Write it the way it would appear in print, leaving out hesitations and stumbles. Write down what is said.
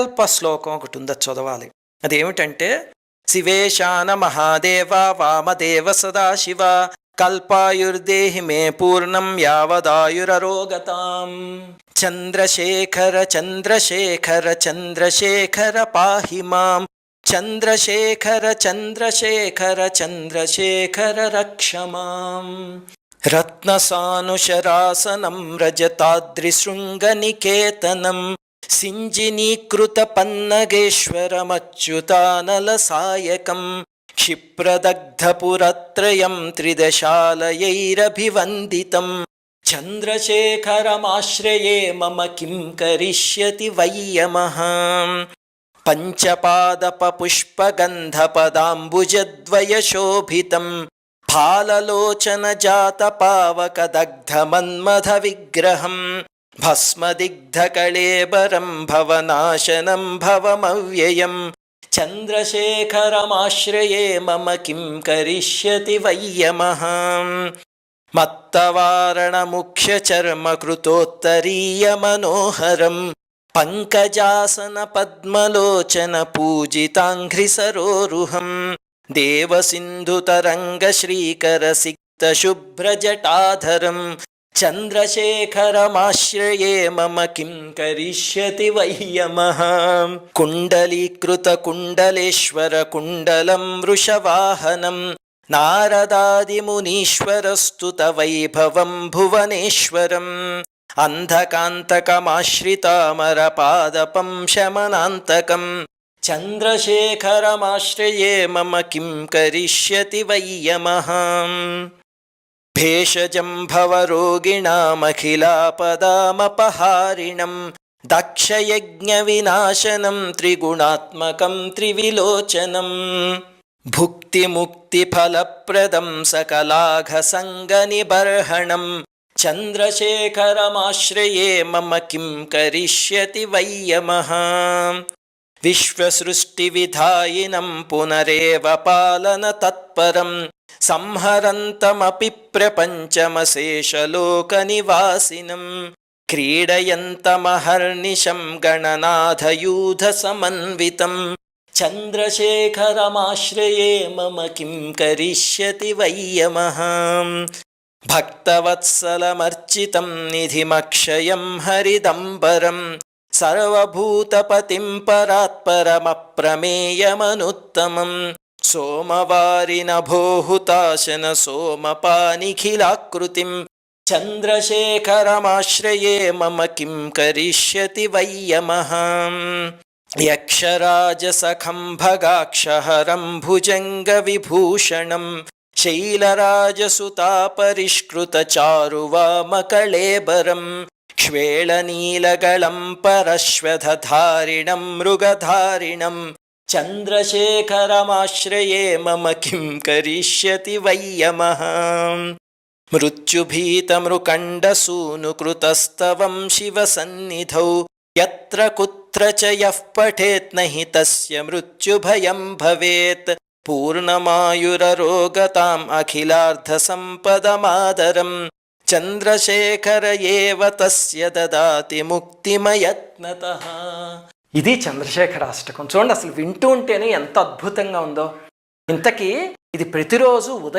అల్ప శ్లోకం ఒకటి ఉంది, అది చదవాలి. అదేమిటంటే, శివేశాన మహాదేవ వామదేవ సదాశివ కల్పాయుర్దేహి మే పూర్ణం యావదాయురరోగతాం. చంద్రశేఖర చంద్రశేఖర చంద్రశేఖర పాహి మాం. చంద్రశేఖర చంద్రశేఖర చంద్రశేఖర రక్ష మాం. రత్నసానుశరాసనం రజతాద్రిశృంగనికేతనం సింజినీకృత పన్నగేశ్వరమచ్యుతానలసాయకం క్షిప్రదగ్ధపురత్రయం త్రిదశాలయైరభివందితం. చంద్రశేఖరమాశ్రయే మమ కిం కరిష్యతి వయ్యమః. పంచపాదపపుష్పగంధపదాంబుజద్వయశోభితం ఫాలలోచనజాతపావకదగ్ధమన్మథ విగ్రహం భస్మదిగ్ధకళేబరం భవనాశనం భవమవ్యయం. చంద్రశేఖరమాశ్రయే మమ కిం కరిష్యతి వయ్యమః. మత్తవారణముఖ్యచర్మకృతోత్తరీయమనోహరం పంకజాసన పద్మలోచన పూజితాంఘ్రిసరోరుహం దేవసింధుతరంగశ్రీకరసిక్తశుభ్రజటాధరం. చంద్రశేఖరమాశ్రయే మమ కిం కరిష్యతి వయ్యమః. కుండలీకృతకుండలేశ్వర కుండలం వృషవాహనం నారదాదిమునీశ్వరస్తుత వైభవం భువనేశ్వరం. అంధకాంతకమాశ్రితామరపాదపం శమనాంతకం. చంద్రశేఖరమాశ్రయే మమ కిం కరిష్యతి వయ్యమః. భేషజం భవరోగిణామఖిలాపదామపహారిణం దక్షయజ్ఞవినాశనం త్రిగుణాత్మకం త్రివిలోచనం. భుక్తిముక్తిఫలప్రదం సకలాఘసంగనిబర్హణం. చంద్రశేఖరమాశ్రయే మమ కిం కరిష్యతి వయ్యమః. విశ్వసృష్టివిధాయినం పునరేవ పాలన తత్పరం సంహరంతమపి ప్రపంచమశేషలోకనివాసినం. క్రీడయంతమహర్నిశం గణనాథయూధ సమన్వితం. చంద్రశేఖరమాశ్రయే మమ కిం కరిష్యతి వయ్యమః. భక్తవత్సలమర్చితం నిధిమక్షయం హరిదంబరం సర్వభూతపతిం పరాత్పరమప్రమేయమనుత్తమం. సోమవారినభోహుతాశన సోమపానిఖిలాకృతిం. చంద్రశేఖరమాశ్రయే మమ కిం కరిష్యతి వయ్యమః. యక్షరాజసఖం భగాక్షహరం భుజంగవిభూషణం శైలరాజసుతాపరిష్కృతచారువామకళేబరం క్ష్వేళనీలగళం పరశ్వధారిణం మృగధారిణం. చంద్రశేఖరమాశ్రయే మమ కిం కరిష్యతి వయ్యమః. మృత్యుభీతమృకండసూనుకృతస్తవం శివసన్నిధౌ యత్ర కుత్ర చ యః పఠేత్ నహి తస్య మృత్యుభయం భవేత్. పూర్ణమాయురరోగతాం అఖిలార్థసంపదమాదరం. చంద్రశేఖర ఏవ తస్య దదాతి ముక్తిమయత్నతః. ఇది చంద్రశేఖర అష్టకం. చూడండి, అసలు వింటూ ఉంటేనే ఎంత అద్భుతంగా ఉందో. ఇంతకీ ఇది ప్రతిరోజు ఉదయం